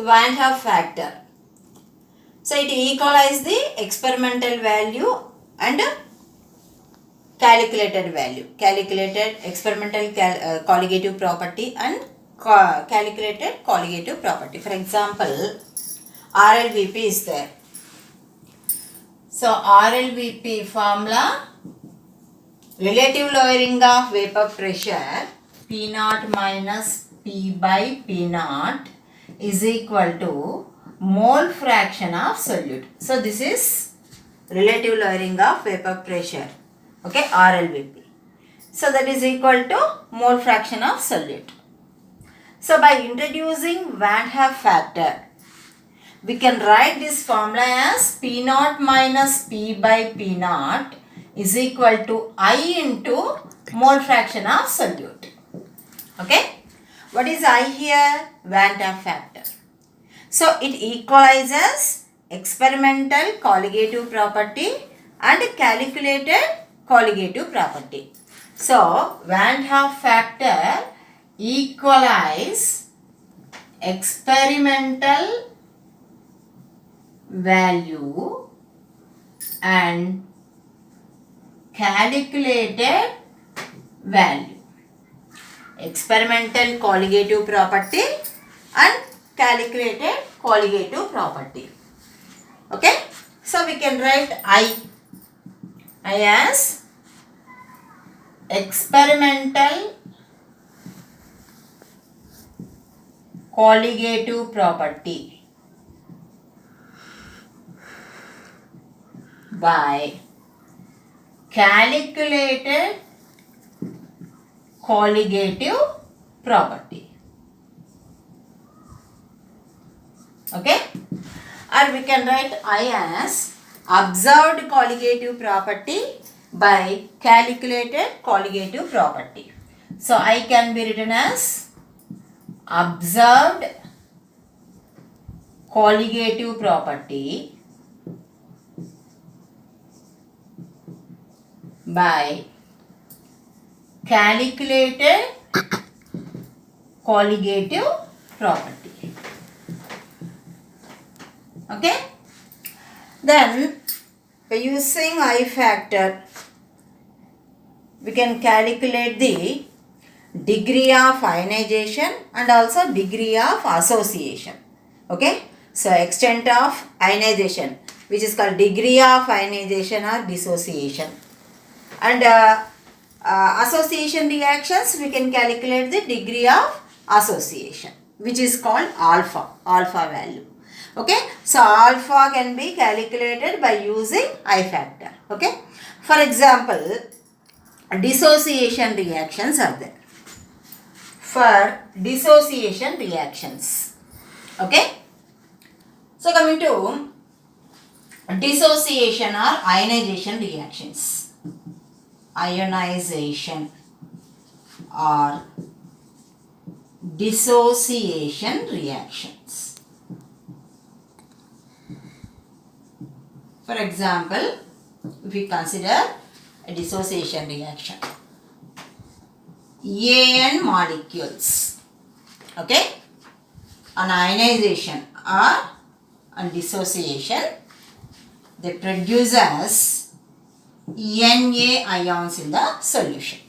Van Hoff factor. So it equalizes the experimental value and calculated value. Calculated experimental colligative property and calculated colligative property. For example, RLVP is there. So RLVP formula, relative lowering of vapor pressure P naught minus P by P naught is equal to mole fraction of solute. So this is relative lowering of vapor pressure, okay, RLVP. So that is equal to mole fraction of solute. So by introducing Van Hoff factor, we can write this formula as P naught minus P by P naught is equal to I into mole fraction of solute. Okay. What is I here? Van Hoff factor. So it equalizes experimental colligative property and calculated colligative property. So Van Hoff factor equalize experimental value and calculated value. Experimental colligative property and calculated colligative property. Okay. So we can write I as experimental colligative property by calculated colligative property. Okay. Or we can write I as observed colligative property by calculated colligative property. So I can be written as observed colligative property by calculated colligative property. Okay. Then by using I factor, we can calculate the degree of ionization and also degree of association. Okay. So extent of ionization, which is called degree of ionization or dissociation. And association reactions, we can calculate the degree of association, which is called alpha value. Okay. So alpha can be calculated by using I factor. Okay. For example, dissociation reactions are there. For dissociation reactions. Okay. So coming to dissociation or ionization reactions. Ionization or dissociation reactions. For example, if we consider a dissociation reaction, AN molecules, okay, on ionization or on dissociation, they produces Na ions in the solution.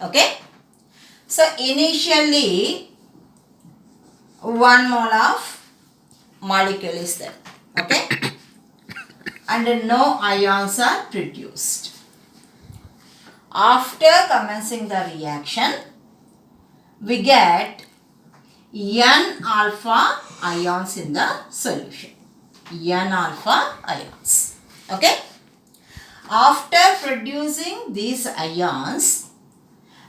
Okay. So initially 1 mole of molecule is there. Okay. And no ions are produced. After commencing the reaction, we get N alpha ions in the solution. N alpha ions. Okay. After producing these ions,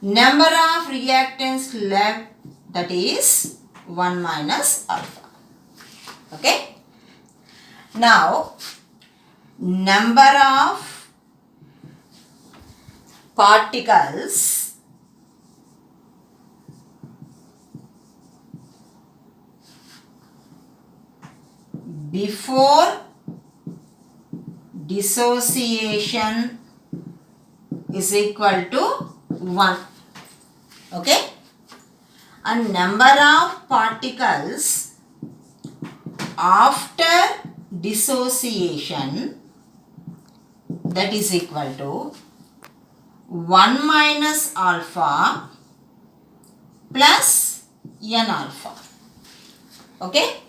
number of reactants left, that is 1 minus alpha. Okay. Now, number of particles before dissociation is equal to 1. Okay. And number of particles after dissociation, that is equal to 1 minus alpha plus n alpha. Okay,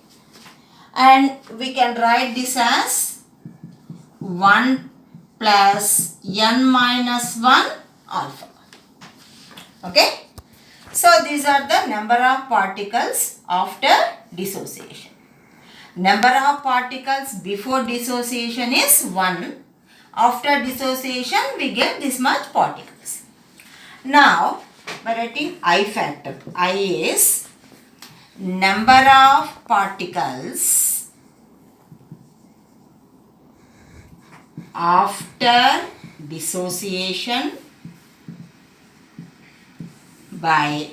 and we can write this as 1 plus n minus 1 alpha. Okay, so these are the number of particles after dissociation. Number of particles before dissociation is 1. After dissociation we get this much particles. Now by writing I factor, I is number of particles after dissociation by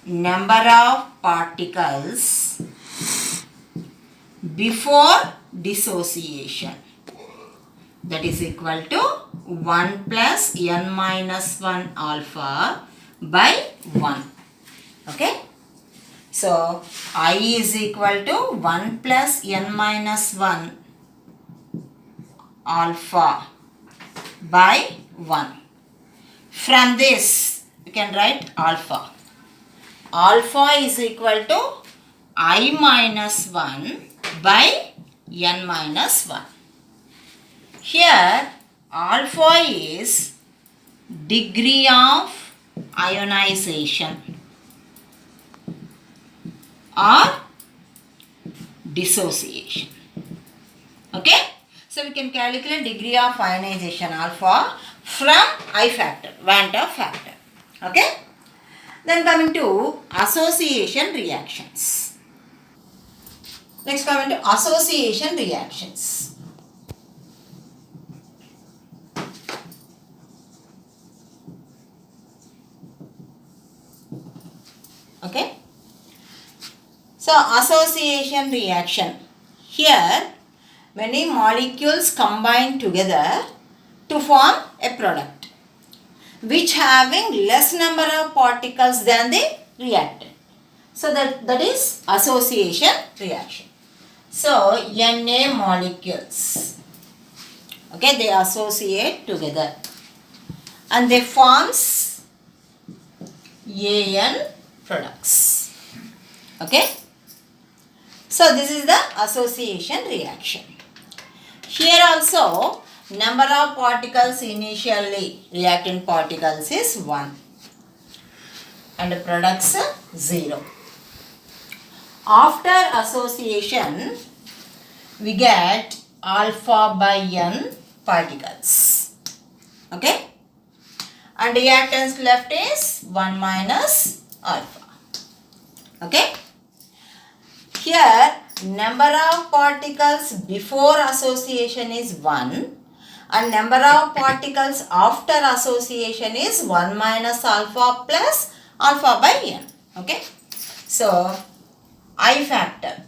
number of particles before dissociation, that is equal to 1 plus n minus 1 alpha by 1. Okay, so I is equal to 1 plus n minus 1 alpha by 1. From this you can write alpha. Alpha is equal to I minus 1 by n minus 1. Here alpha is degree of ionization or dissociation. Okay, so we can calculate degree of ionization alpha from I factor, Van 't Hoff factor. Okay, then coming to association reactions. Next coming to association reactions. Okay, so association reaction. Here many molecules combine together to form a product which having less number of particles than the reactant. So that is association reaction. So Na molecules, okay, they associate together and they forms An products. Okay, so this is the association reaction. Here also number of particles initially, reactant particles is 1 and the products 0. After association we get alpha by n particles. Okay, and reactants left is 1 minus alpha. Okay, here number of particles before association is 1 and number of particles after association is 1 minus alpha plus alpha by n. Okay, so I factor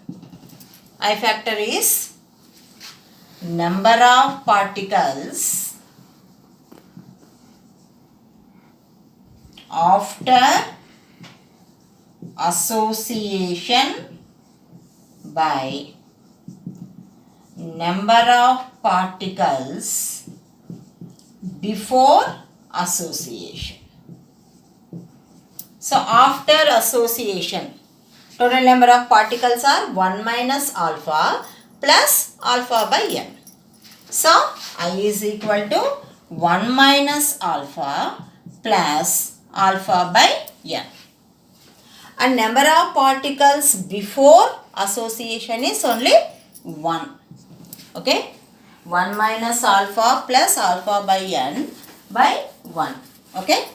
is number of particles after association by number of particles before association. So after association, total number of particles are 1 minus alpha plus alpha by n. So I is equal to 1 minus alpha plus alpha by n. And number of particles before association is only 1. Okay, 1 minus alpha plus alpha by n by 1. Okay,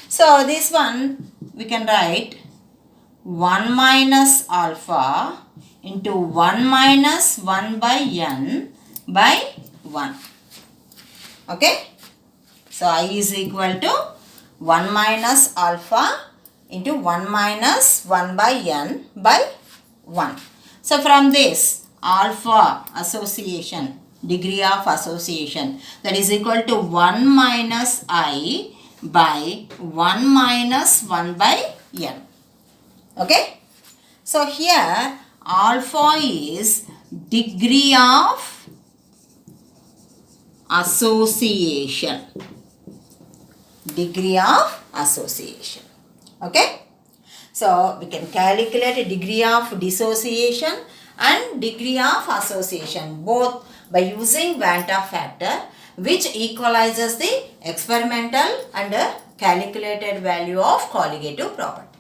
so this one we can write 1 minus alpha into 1 minus 1 by n by 1. Okay, so I is equal to 1 minus alpha into 1 minus 1 by n by 1. So from this alpha association, degree of association, that is equal to 1 minus I by 1 minus 1 by n. Okay, so here Alpha is degree of association. Degree of association. Okay. So we can calculate a degree of dissociation and degree of association both by using Van 't Hoff factor, which equalizes the experimental and calculated value of colligative property.